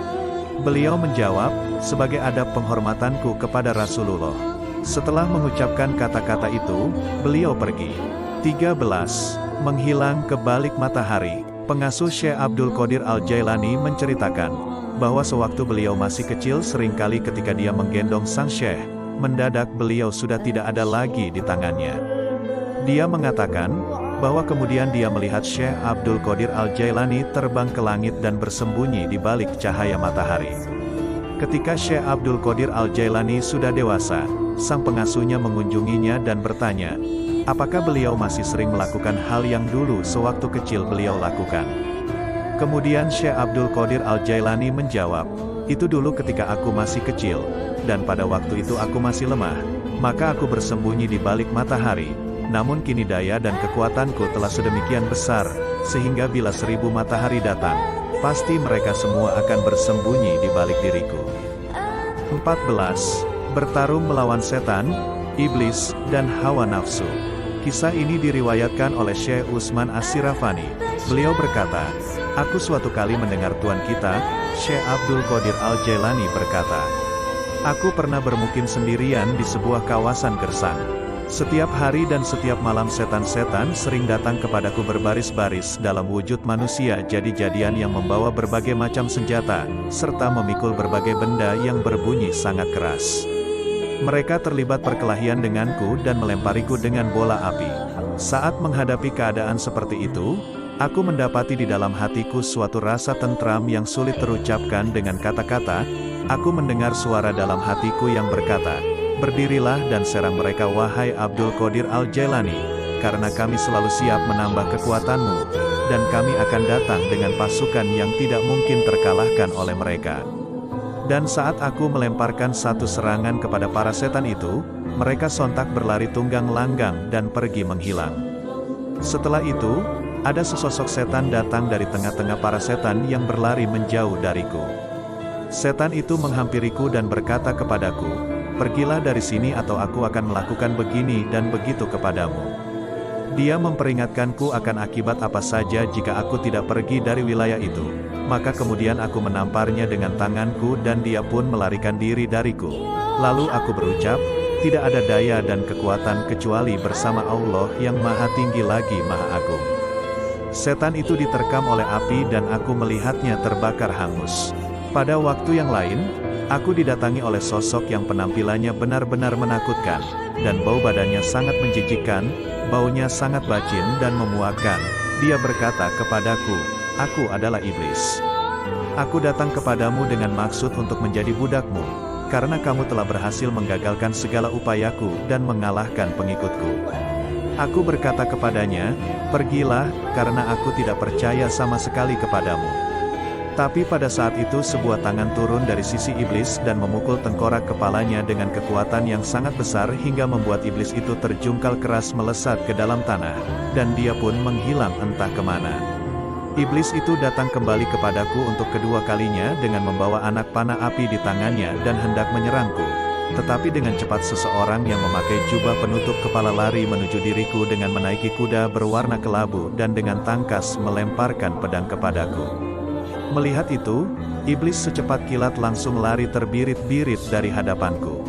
Beliau menjawab, 'Sebagai adab penghormatanku kepada Rasulullah.' Setelah mengucapkan kata-kata itu, beliau pergi. 13. Menghilang ke balik matahari. Pengasuh Syekh Abdul Qadir Al-Jailani menceritakan, bahwa sewaktu beliau masih kecil seringkali ketika dia menggendong sang Syekh, mendadak beliau sudah tidak ada lagi di tangannya. Dia mengatakan, bahwa kemudian dia melihat Syekh Abdul Qadir Al-Jailani terbang ke langit dan bersembunyi di balik cahaya matahari. Ketika Syekh Abdul Qadir Al-Jailani sudah dewasa, sang pengasuhnya mengunjunginya dan bertanya, apakah beliau masih sering melakukan hal yang dulu sewaktu kecil beliau lakukan. Kemudian Syekh Abdul Qadir Al-Jailani menjawab, itu dulu ketika aku masih kecil, dan pada waktu itu aku masih lemah, maka aku bersembunyi di balik matahari. Namun kini daya dan kekuatanku telah sedemikian besar, sehingga bila 1000 matahari datang, pasti mereka semua akan bersembunyi di balik diriku. 14. Bertarung melawan setan, iblis, dan hawa nafsu. Kisah ini diriwayatkan oleh Syekh Utsman As-Sirafani. Beliau berkata, aku suatu kali mendengar tuan kita, Syekh Abdul Qadir Al-Jailani berkata, aku pernah bermukim sendirian di sebuah kawasan gersang. Setiap hari dan setiap malam setan-setan sering datang kepadaku berbaris-baris dalam wujud manusia jadi-jadian yang membawa berbagai macam senjata, serta memikul berbagai benda yang berbunyi sangat keras. Mereka terlibat perkelahian denganku dan melempariku dengan bola api. Saat menghadapi keadaan seperti itu, aku mendapati di dalam hatiku suatu rasa tentram yang sulit terucapkan dengan kata-kata. Aku mendengar suara dalam hatiku yang berkata, berdirilah dan serang mereka wahai Abdul Qadir Al-Jailani, karena kami selalu siap menambah kekuatanmu, dan kami akan datang dengan pasukan yang tidak mungkin terkalahkan oleh mereka. Dan saat aku melemparkan satu serangan kepada para setan itu, mereka sontak berlari tunggang langgang dan pergi menghilang. Setelah itu, ada sesosok setan datang dari tengah-tengah para setan yang berlari menjauh dariku. Setan itu menghampiriku dan berkata kepadaku, pergilah dari sini atau aku akan melakukan begini dan begitu kepadamu. Dia memperingatkanku akan akibat apa saja jika aku tidak pergi dari wilayah itu. Maka kemudian aku menamparnya dengan tanganku dan dia pun melarikan diri dariku. Lalu aku berucap, tidak ada daya dan kekuatan kecuali bersama Allah yang maha tinggi lagi maha agung. Setan itu diterkam oleh api dan aku melihatnya terbakar hangus. Pada waktu yang lain, aku didatangi oleh sosok yang penampilannya benar-benar menakutkan, dan bau badannya sangat menjijikkan, baunya sangat bacin dan memuakkan. Dia berkata kepadaku, aku adalah iblis. Aku datang kepadamu dengan maksud untuk menjadi budakmu, karena kamu telah berhasil menggagalkan segala upayaku dan mengalahkan pengikutku. Aku berkata kepadanya, pergilah, karena aku tidak percaya sama sekali kepadamu. Tapi pada saat itu sebuah tangan turun dari sisi iblis dan memukul tengkorak kepalanya dengan kekuatan yang sangat besar hingga membuat iblis itu terjungkal keras melesat ke dalam tanah, dan dia pun menghilang entah kemana. Iblis itu datang kembali kepadaku untuk kedua kalinya dengan membawa anak panah api di tangannya dan hendak menyerangku. tetapi dengan cepat seseorang yang memakai jubah penutup kepala lari menuju diriku dengan menaiki kuda berwarna kelabu dan dengan tangkas melemparkan pedang kepadaku. Melihat itu, iblis secepat kilat langsung lari terbirit-birit dari hadapanku.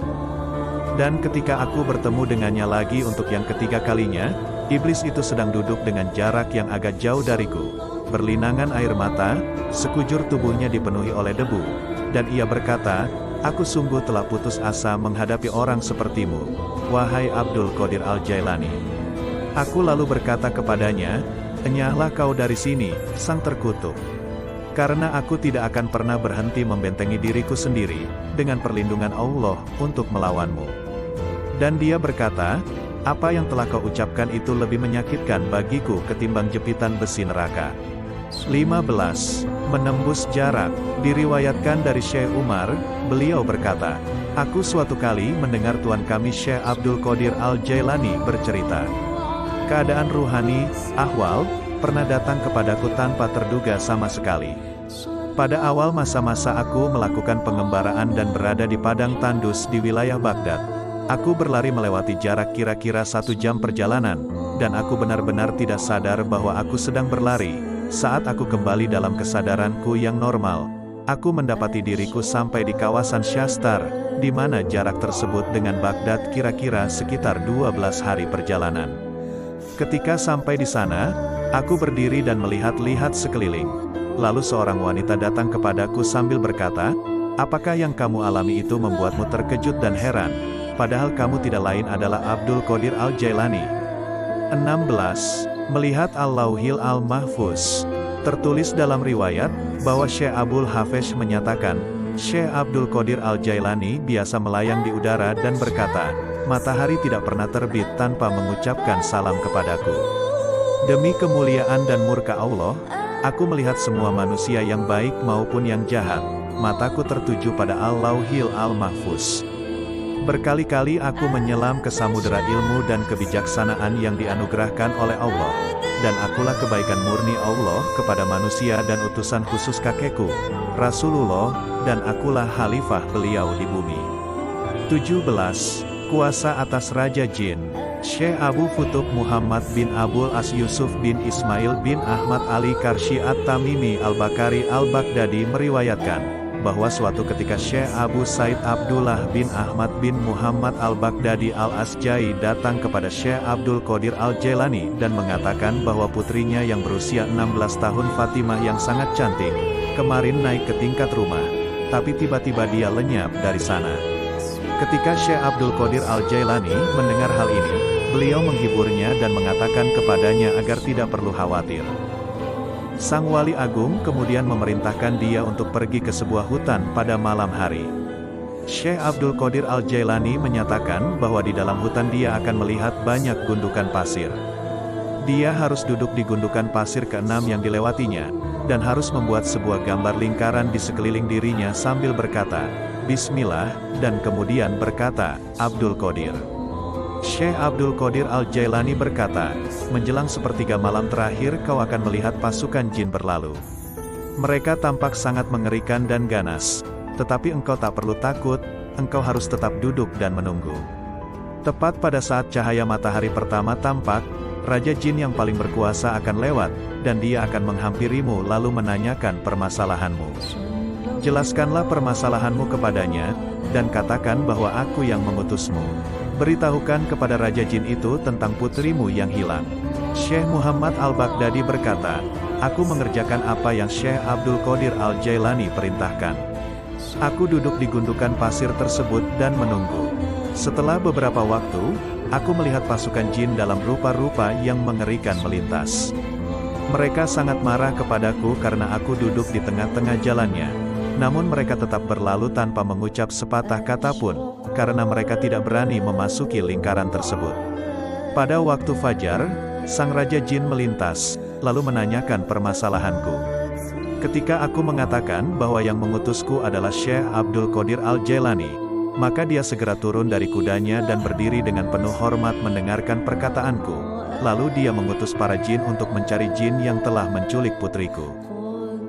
Dan ketika aku bertemu dengannya lagi untuk yang ketiga kalinya, iblis itu sedang duduk dengan jarak yang agak jauh dariku. Berlinangan air mata, sekujur tubuhnya dipenuhi oleh debu. Dan ia berkata, "Aku sungguh telah putus asa menghadapi orang sepertimu, wahai Abdul Qadir Al-Jailani." Aku lalu berkata kepadanya, "Enyahlah kau dari sini, sang terkutuk. Karena aku tidak akan pernah berhenti membentengi diriku sendiri, dengan perlindungan Allah, untuk melawanmu." Dan dia berkata, "Apa yang telah kau ucapkan itu lebih menyakitkan bagiku ketimbang jepitan besi neraka." 15. Menembus jarak. Diriwayatkan dari Syekh Umar, beliau berkata, "Aku suatu kali mendengar tuan kami Syekh Abdul Qadir Al-Jailani bercerita. Keadaan ruhani, ahwal, pernah datang kepadaku tanpa terduga sama sekali. Pada awal masa-masa aku melakukan pengembaraan dan berada di padang tandus di wilayah Baghdad. Aku berlari melewati jarak kira-kira 1 jam perjalanan, dan aku benar-benar tidak sadar bahwa aku sedang berlari. Saat aku kembali dalam kesadaranku yang normal, aku mendapati diriku sampai di kawasan Syastar, di mana jarak tersebut dengan Baghdad kira-kira sekitar 12 hari perjalanan. Ketika sampai di sana, aku berdiri dan melihat-lihat sekeliling. Lalu seorang wanita datang kepadaku sambil berkata, 'Apakah yang kamu alami itu membuatmu terkejut dan heran? Padahal kamu tidak lain adalah Abdul Qadir Al-Jailani.' 16. Melihat Al-Lauhil Al-Mahfuz. Tertulis dalam riwayat, bahwa Syekh Abul Hafesh menyatakan, Syekh Abdul Qadir Al-Jailani biasa melayang di udara dan berkata, 'Matahari tidak pernah terbit tanpa mengucapkan salam kepadaku. Demi kemuliaan dan murka Allah, aku melihat semua manusia yang baik maupun yang jahat. Mataku tertuju pada Al-Lauhil Al-Mahfuz. Berkali-kali aku menyelam ke samudera ilmu dan kebijaksanaan yang dianugerahkan oleh Allah, dan akulah kebaikan murni Allah kepada manusia dan utusan khusus kakekku, Rasulullah, dan akulah khalifah beliau di bumi.' 17. Kuasa atas Raja Jin. Syekh Abu Futub Muhammad bin Abul As Yusuf bin Ismail bin Ahmad Ali Karsyi At-Tamimi Al-Bakari Al-Baghdadi meriwayatkan, bahwa suatu ketika Syekh Abu Said Abdullah bin Ahmad bin Muhammad Al-Baghdadi Al-Asjai datang kepada Syekh Abdul Qadir Al-Jailani dan mengatakan bahwa putrinya yang berusia 16 tahun Fatimah yang sangat cantik, kemarin naik ke tingkat rumah, tapi tiba-tiba dia lenyap dari sana. Ketika Syekh Abdul Qadir Al-Jailani mendengar hal ini, beliau menghiburnya dan mengatakan kepadanya agar tidak perlu khawatir. Sang Wali Agung kemudian memerintahkan dia untuk pergi ke sebuah hutan pada malam hari. Syekh Abdul Qadir Al-Jailani menyatakan bahwa di dalam hutan dia akan melihat banyak gundukan pasir. Dia harus duduk di gundukan pasir ke-6 yang dilewatinya, dan harus membuat sebuah gambar lingkaran di sekeliling dirinya sambil berkata, "Bismillah," dan kemudian berkata, "Abdul Qadir." Syekh Abdul Qadir Al-Jailani berkata, "Menjelang sepertiga malam terakhir kau akan melihat pasukan jin berlalu. Mereka tampak sangat mengerikan dan ganas. Tetapi engkau tak perlu takut, engkau harus tetap duduk dan menunggu. Tepat pada saat cahaya matahari pertama tampak, Raja Jin yang paling berkuasa akan lewat, dan dia akan menghampirimu lalu menanyakan permasalahanmu. Jelaskanlah permasalahanmu kepadanya, dan katakan bahwa aku yang mengutusmu. Beritahukan kepada Raja Jin itu tentang putrimu yang hilang." Syekh Muhammad Al-Baghdadi berkata, "Aku mengerjakan apa yang Syekh Abdul Qadir Al-Jailani perintahkan. Aku duduk di gundukan pasir tersebut dan menunggu. Setelah beberapa waktu, aku melihat pasukan jin dalam rupa-rupa yang mengerikan melintas. Mereka sangat marah kepadaku karena aku duduk di tengah-tengah jalannya. Namun mereka tetap berlalu tanpa mengucap sepatah kata pun, karena mereka tidak berani memasuki lingkaran tersebut. Pada waktu fajar, sang Raja Jin melintas, lalu menanyakan permasalahanku. Ketika aku mengatakan bahwa yang mengutusku adalah Syekh Abdul Qadir Al-Jailani, maka dia segera turun dari kudanya dan berdiri dengan penuh hormat mendengarkan perkataanku. Lalu dia mengutus para jin untuk mencari jin yang telah menculik putriku.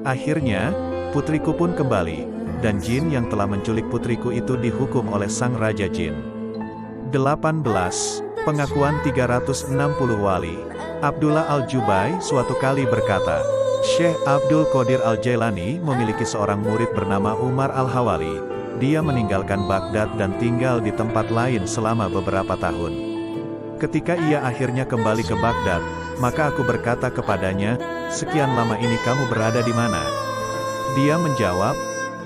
Akhirnya, putriku pun kembali, dan jin yang telah menculik putriku itu dihukum oleh sang Raja Jin. 18. Pengakuan 360 wali. Abdullah Al-Jubai suatu kali berkata, Syekh Abdul Qadir Al-Jailani memiliki seorang murid bernama Umar Al-Hawali. Dia meninggalkan Baghdad dan tinggal di tempat lain selama beberapa tahun. Ketika ia akhirnya kembali ke Baghdad, maka aku berkata kepadanya, sekian lama ini kamu berada di mana? Dia menjawab,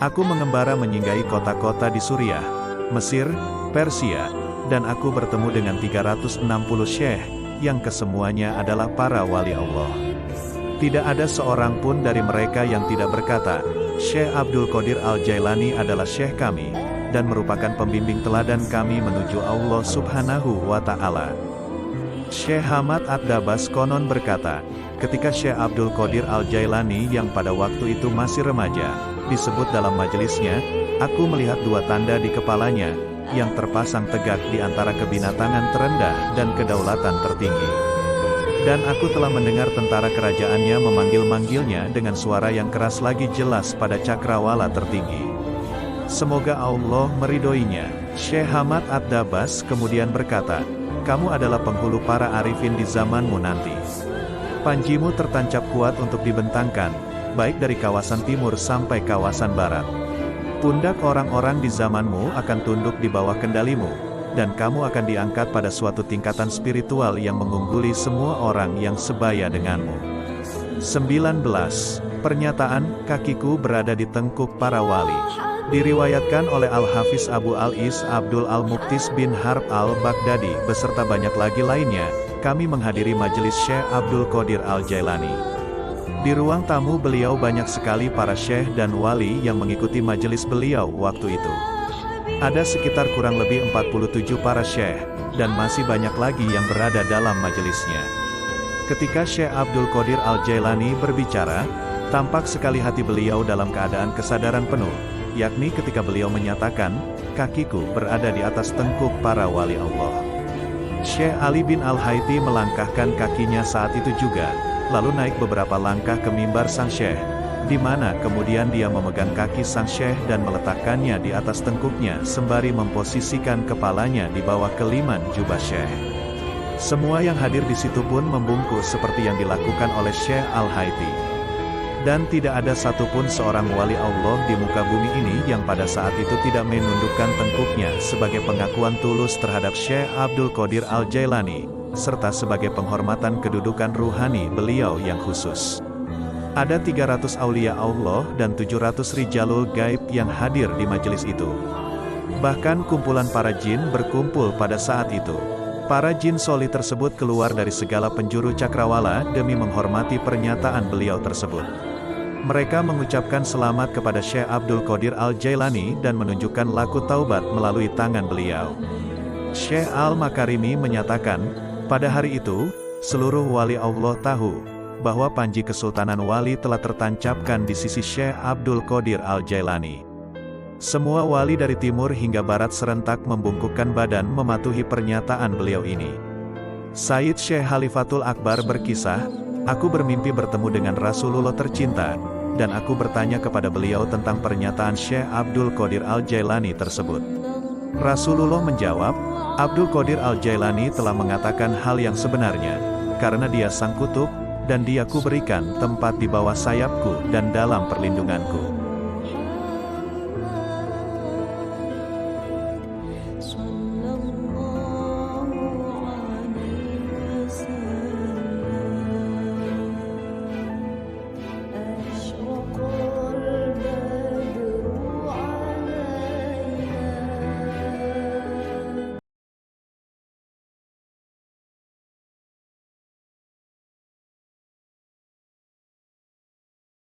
aku mengembara menyinggahi kota-kota di Suriah, Mesir, Persia, dan aku bertemu dengan 360 syekh, yang kesemuanya adalah para wali Allah. Tidak ada seorang pun dari mereka yang tidak berkata, Syekh Abdul Qadir Al-Jailani adalah syekh kami, dan merupakan pembimbing teladan kami menuju Allah Subhanahu wa Ta'ala. Syekh Hamad Ad-Dabas konon berkata, ketika Syekh Abdul Qadir Al-Jailani yang pada waktu itu masih remaja, disebut dalam majelisnya, aku melihat dua tanda di kepalanya, yang terpasang tegak di antara kebinatangan terendah dan kedaulatan tertinggi. Dan aku telah mendengar tentara kerajaannya memanggil-manggilnya dengan suara yang keras lagi jelas pada cakrawala tertinggi. Semoga Allah meridhoinya. Syekh Hamad Ad-Dabas kemudian berkata, kamu adalah penghulu para arifin di zamanmu nanti. Panjimu tertancap kuat untuk dibentangkan, baik dari kawasan timur sampai kawasan barat. Pundak orang-orang di zamanmu akan tunduk di bawah kendalimu, dan kamu akan diangkat pada suatu tingkatan spiritual yang mengungguli semua orang yang sebaya denganmu. 19. Pernyataan, kakiku berada di tengkuk para wali. Diriwayatkan oleh Al-Hafiz Abu Al-Is Abdul Al-Muqtis bin Harb Al-Baghdadi beserta banyak lagi lainnya, kami menghadiri majelis Syekh Abdul Qadir Al-Jailani. Di ruang tamu beliau banyak sekali para syekh dan wali yang mengikuti majelis beliau waktu itu. Ada sekitar kurang lebih 47 para syekh, dan masih banyak lagi yang berada dalam majelisnya. Ketika Syekh Abdul Qadir Al-Jailani berbicara, tampak sekali hati beliau dalam keadaan kesadaran penuh, yakni ketika beliau menyatakan, kakiku berada di atas tengkuk para wali Allah. Syekh Ali bin Al-Haiti melangkahkan kakinya saat itu juga, lalu naik beberapa langkah ke mimbar sang syekh, di mana kemudian dia memegang kaki sang syekh dan meletakkannya di atas tengkuknya sembari memposisikan kepalanya di bawah keliman jubah syekh. Semua yang hadir di situ pun membungkuk seperti yang dilakukan oleh Syekh Al-Haiti. Dan tidak ada satupun seorang wali Allah di muka bumi ini yang pada saat itu tidak menundukkan tengkuknya sebagai pengakuan tulus terhadap Syekh Abdul Qadir Al-Jailani, serta sebagai penghormatan kedudukan ruhani beliau yang khusus. Ada 300 aulia Allah dan 700 rijalul gaib yang hadir di majelis itu. Bahkan kumpulan para jin berkumpul pada saat itu. Para jin soli tersebut keluar dari segala penjuru cakrawala demi menghormati pernyataan beliau tersebut. Mereka mengucapkan selamat kepada Syekh Abdul Qadir Al-Jailani dan menunjukkan laku taubat melalui tangan beliau. Syekh Al-Makarimi menyatakan, pada hari itu, seluruh wali Allah tahu bahwa panji kesultanan wali telah tertancapkan di sisi Syekh Abdul Qadir Al-Jailani. Semua wali dari timur hingga barat serentak membungkukkan badan mematuhi pernyataan beliau ini. Sayyid Syekh Khalifatul Akbar berkisah, aku bermimpi bertemu dengan Rasulullah tercinta, dan aku bertanya kepada beliau tentang pernyataan Syekh Abdul Qadir Al-Jailani tersebut. Rasulullah menjawab, Abdul Qadir Al-Jailani telah mengatakan hal yang sebenarnya, karena dia sang kutub, dan dia kuberikan tempat di bawah sayapku dan dalam perlindunganku.